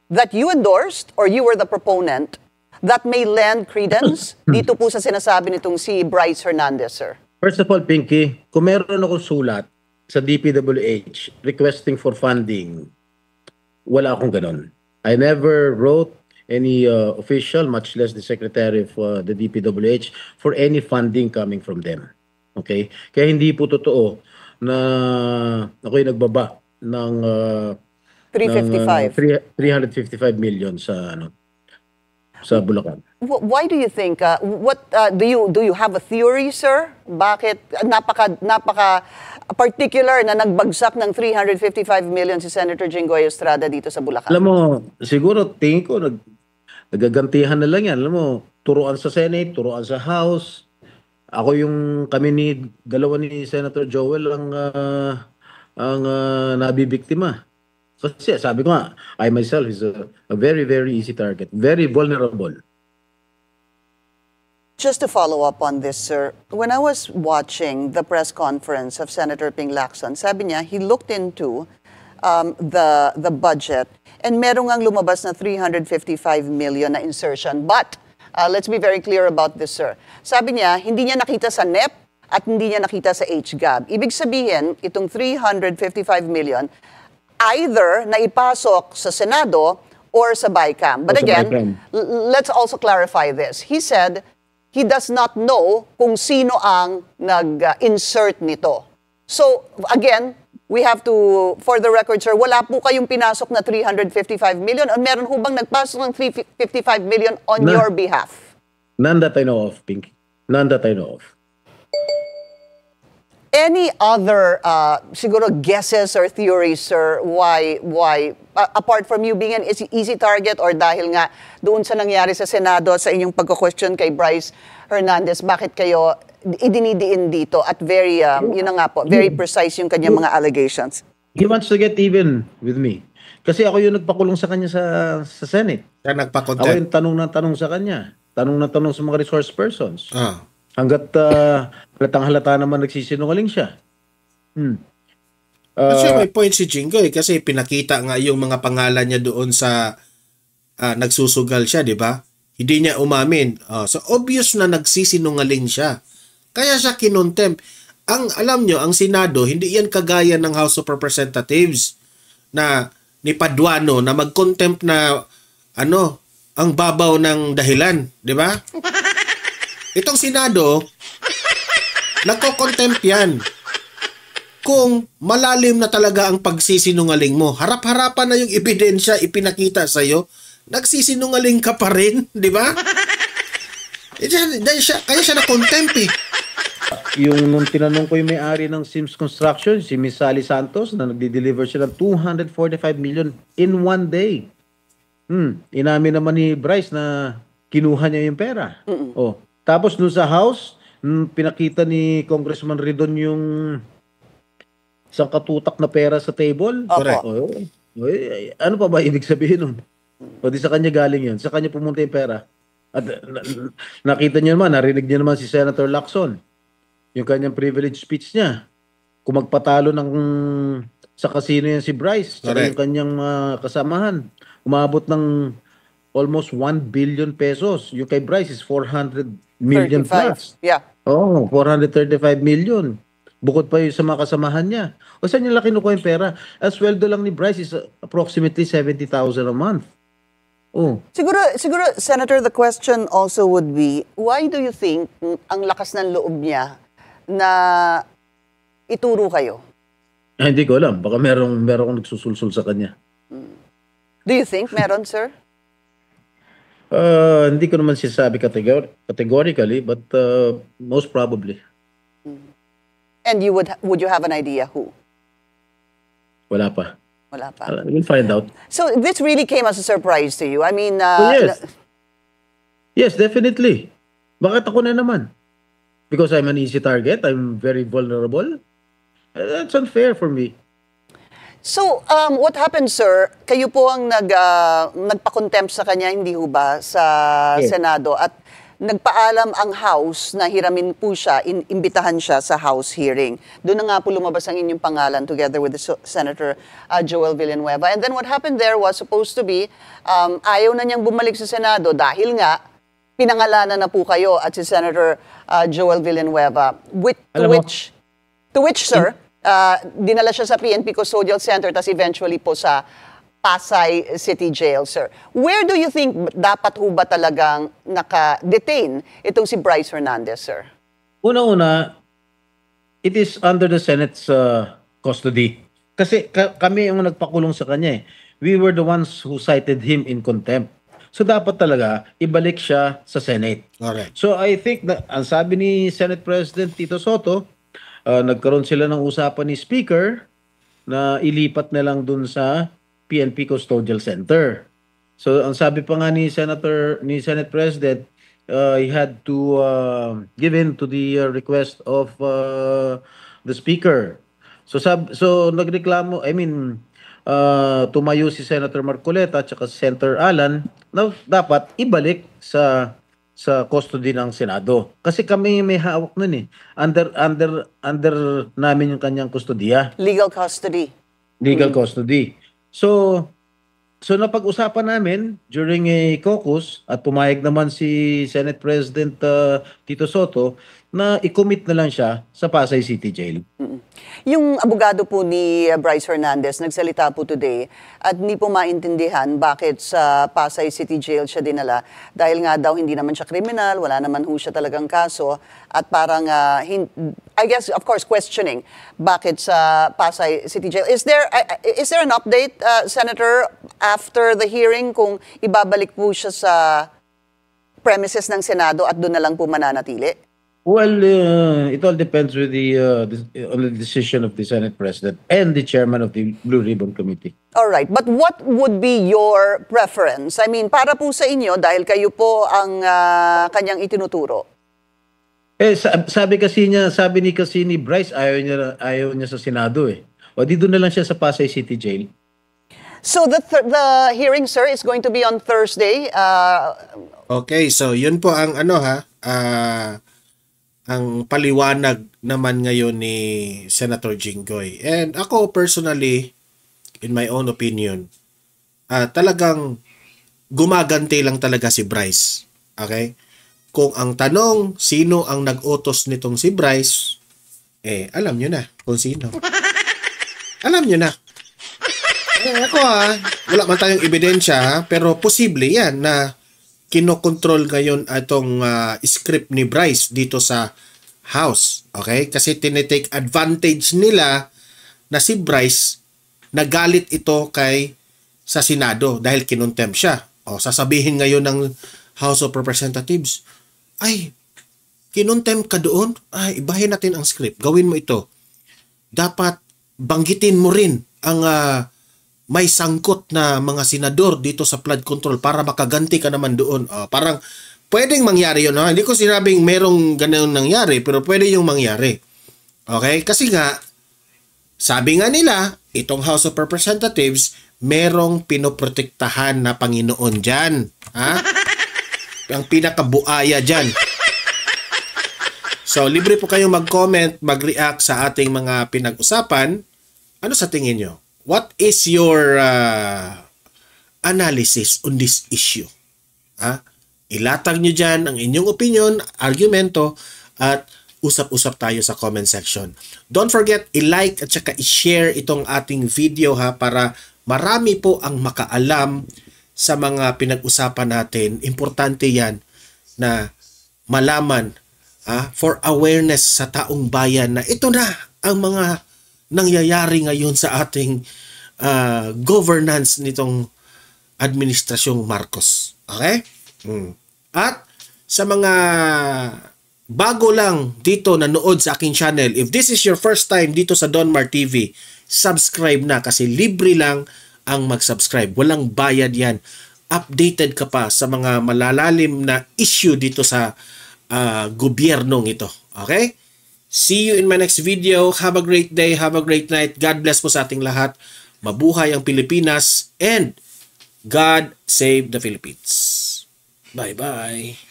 that you endorsed or you were the proponent that may lend credence dito po sa sinasabi nitong si Bryce Hernandez, sir? First of all, Pinky, kung meron akong sulat sa DPWH requesting for funding, wala akong ganon. I never wrote any official, much less the secretary of the DPWH, for any funding coming from them. Okay? Kaya hindi po totoo na ako'y nagbaba ng 355 million sa Bulacan. Why do you think, do you have a theory, sir? Bakit napaka particular na nagbagsak ng 355 million si Senator Jinggoy Estrada dito sa Bulacan? Alam mo, siguro tingin ko nagagantihan na lang yan. Alam mo, turuan sa Senate, turuan sa House. Dalawa ni Senator Joel ang nabibiktima. Kasi sabi ko nga, I myself is a very, very easy target. Very vulnerable. Just to follow up on this, sir, when I was watching the press conference of Senator Ping Lacson, sabi niya, he looked into the budget and merong ang lumabas na 355 million na insertion. But, let's be very clear about this, sir. Sabi niya, hindi niya nakita sa NEP at hindi niya nakita sa HGAB. Ibig sabihin, itong 355 million, either naipasok sa Senado or sa BICAM. But Or sa again, BICAM. let's also clarify this. He said he does not know kung sino ang nag-insert nito. So, again, we have to, for the record, sir, wala po kayong pinasok na 355 million o meron ho bang nagpasok ng 355 million on your behalf? None that I know of, Pinky. None that I know of. Any other siguro guesses or theories, sir, why apart from you being an easy target or dahil nga doon sa nangyari sa Senado sa inyong pagko-question kay Bryce Hernandez, bakit kayo idinidiin dito at very yun na nga po, very precise yung kanyang mga allegations? He wants to get even with me. Kasi ako yung nagpakulong sa kanya sa Senate. Kaya Ako nagpa-content. yung tanong na tanong sa kanya. Tanong na tanong sa mga resource persons. Ah. Hanggat halatang-halata naman nagsisinungaling siya. Kasi may point si Jinggoy kasi pinakita nga yung mga pangalan niya doon sa nagsusugal siya, di ba? Hindi niya umamin. So obvious na nagsisinungaling siya. Kaya siya kinontempt. Alam nyo, ang Senado, hindi yan kagaya ng House of Representatives na ni Paduano na mag-contempt na ang babaw ng dahilan, di ba? Itong Senado, nagko-contempt yan. Kung malalim na talaga ang pagsisinungaling mo, harap-harapan na yung ebidensya ipinakita sa'yo, nagsisinungaling ka pa rin, di ba? Kaya siya na-contempt eh. Yung nung tinanong ko yung may-ari ng Sims Construction, si Miss Sally Santos, na nagdi-deliver siya ng 245 million in one day. Inamin naman ni Bryce na kinuha niya yung pera. Tapos nung sa House, pinakita ni Congressman Ridon yung isang katutak na pera sa table. Correct. Ano pa ba ibig sabihin nun? O di sa kanya galing yun. Sa kanya pumunta yung pera. At nakita niyo naman, narinig niyo naman si Senator Lacson. Yung kanyang privilege speech niya. Kung magpatalo sa casino yan si Bryce, sa yung kanyang kasamahan, umabot ng almost 1 billion pesos. Yung kay Bryce is 400 million 35. plus. Yeah. 435 million. Bukod pa yung sa mga kasamahan niya. O saan nila kinukuha yung pera? Ang sweldo lang ni Bryce is approximately 70,000 a month. Siguro, Senator, the question also would be, why do you think ang lakas ng loob niya na ituro kayo? Hindi ko alam. Baka meron akong nagsusulsul sa kanya. Do you think meron, sir? Hindi ko naman sinasabi categorically, but most probably. And would you have an idea who? Wala pa. Wala pa. We'll find out. So this really came as a surprise to you. I mean, yes. Yes, definitely. Bakit ako na naman? Because I'm an easy target. I'm very vulnerable. That's unfair for me. So, what happened, sir? Kayo po ang nagpa-contempt sa kanya, hindi ho ba, sa Senado? At nagpaalam ang House na hiramin po siya, imbitahan siya sa House hearing. Doon na nga po lumabas ang inyong pangalan together with the Senator Joel Villanueva. And then what happened there was supposed to be, ayaw na niyang bumalik sa Senado dahil nga, pinangalanan na po kayo at si Senator Joel Villanueva. To which, sir, dinala siya sa PNP Custodial Center tas eventually po sa Pasay City Jail, sir. Where do you think dapat ho ba talagang naka-detain itong si Bryce Hernandez, sir? Una-una, it is under the Senate's custody. Kasi kami yung nagpakulong sa kanya eh. We were the ones who cited him in contempt. So dapat talaga ibalik siya sa Senate. Correct. So I think na ang sabi ni Senate President Tito Soto, nagkaroon sila ng usapan ni Speaker na ilipat na lang dun sa PNP Custodial Center. So ang sabi pa nga ni Senate President, he had to give in to the request of the Speaker. So nagreklamo, tumayo si Senator Marcoleta at saka si Senator Alan na dapat ibalik sa custody ng Senado. Kasi kami may hawak nun eh. Under namin yung kanyang kustodiya. Legal custody. Legal custody. So napag-usapan namin during a caucus at pumayag naman si Senate President Tito Soto na i-commit na lang siya sa Pasay City Jail. Yung abogado po ni Bryce Hernandez nagsalita po today at hindi po maintindihan bakit sa Pasay City Jail siya dinala dahil nga daw hindi naman siya kriminal, wala naman ho siya talagang kaso at parang I guess of course questioning bakit sa Pasay City Jail. Is there an update, Senator, after the hearing kung ibabalik po siya sa premises ng Senado at doon na lang po mananatili? Well, it all depends with on the decision of the Senate President and the chairman of the Blue Ribbon Committee. All right, but what would be your preference? I mean, para po sa inyo, dahil kayo po ang kanyang itinuturo. Sabi ni Bryce, ayaw niya sa Senado eh. O di doon na lang siya sa Pasay City Jail. So the hearing, sir, is going to be on Thursday. Okay, so yun po ang ang paliwanag naman ngayon ni Senator Jinggoy. And ako personally, in my own opinion, talagang gumaganti lang talaga si Bryce. Okay? Kung ang tanong, sino ang nag-utos nitong si Bryce, alam nyo na kung sino. Alam nyo na. Ako wala man tayong ebidensya pero posible yan na kinokontrol ngayon itong script ni Bryce dito sa House. Okay? Kasi tinitake advantage nila na si Bryce nagalit ito sa Senado dahil kinontempt siya. O sasabihin ngayon ng House of Representatives, ay, kinontempt ka doon? Ay, ibahin natin ang script. Gawin mo ito. Dapat banggitin mo rin ang may sangkot na mga senador dito sa flood control para makaganti ka naman doon. Parang pwedeng mangyari yun. Hindi ko sinabing merong ganun nangyari, pero pwede yung mangyari. Okay? Kasi nga, sabi nga nila, itong House of Representatives, merong pinoprotektahan na Panginoon dyan. Ang pinakabuaya dyan. So, libre po kayong mag-comment, mag-react sa ating mga pinag-usapan. Ano sa tingin nyo? What is your analysis on this issue? Ilatag nyo dyan ang inyong opinion, argumento, at usap-usap tayo sa comment section. Don't forget, i-like at saka i-share itong ating video para marami po ang makaalam sa mga pinag-usapan natin. Importante yan na malaman for awareness sa taong bayan na ito na ang mga nangyayari ngayon sa ating governance nitong administrasyong Marcos. Okay? At sa mga bago lang dito nanood sa aking channel, if this is your first time dito sa Donmar TV, subscribe na kasi libre lang ang mag-subscribe. Walang bayad yan. Updated ka pa sa mga malalalim na issue dito sa gobyernong ito. Okay? See you in my next video. Have a great day. Have a great night. God bless po sa ating lahat. Mabuhay ang Pilipinas and God save the Philippines. Bye-bye.